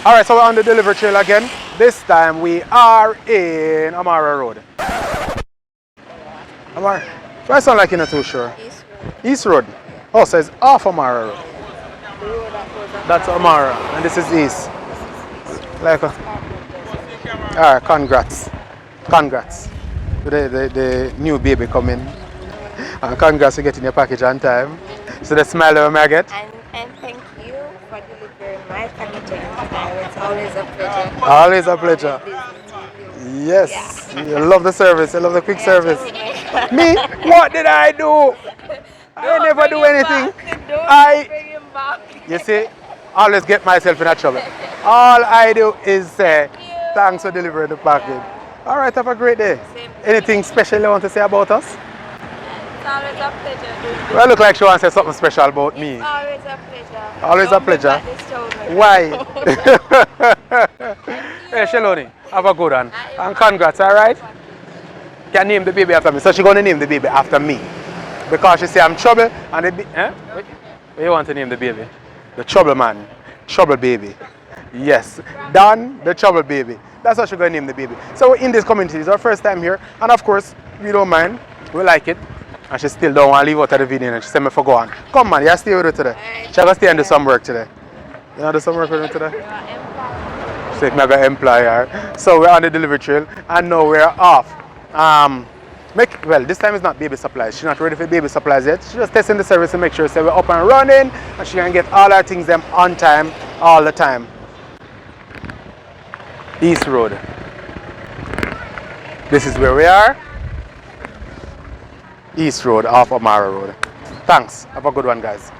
Alright, so we're on the delivery trail again. This time we are in Amara Road. Amara. I sound like you're not too sure. East Road. Oh, so it's off Amara Road. That's Amara, and this is East. Like alright, congrats. Congrats. The new baby coming. And congrats for getting your package on time. So the smile that I get. And thank you for delivering my package on time. It's always a pleasure. Always a pleasure. Yes. Yeah. You love the service. You love the quick service. Me? What did I do? I never do anything. Bring him back. You see, always get myself in a trouble. All I do is say, thanks for delivering the package. All right, have a great day. Anything special you want to say about us? It's always a pleasure. Well, look like she wants to say something special about me. It's always a pleasure. Always a pleasure. Why? Hey, Shaloni, have a good one. And congrats, all right? Can name the baby after me. So she's going to name the baby after me. Because she say I'm trouble and the baby. Eh? What you want to name the baby? The trouble man. Trouble baby. Yes. Don, the trouble baby. That's what she's going to name the baby. So we're in this community. It's our first time here. And of course, we don't mind. We like it. And she still don't want to leave out of the video. And she said me for go on. Come on, you stay with her today. She's going to stay and do some work today. You want to do some work with me today? She said I'm going to employ her. So we're on the delivery trail. And now we're off. Well, this time it's not baby supplies. She's not ready for baby supplies yet. She's just testing the service to make sure we're up and running and she can get all our things them on time, all the time. East Road. This is where we are. East Road off Amara Road. Thanks. Have a good one, guys.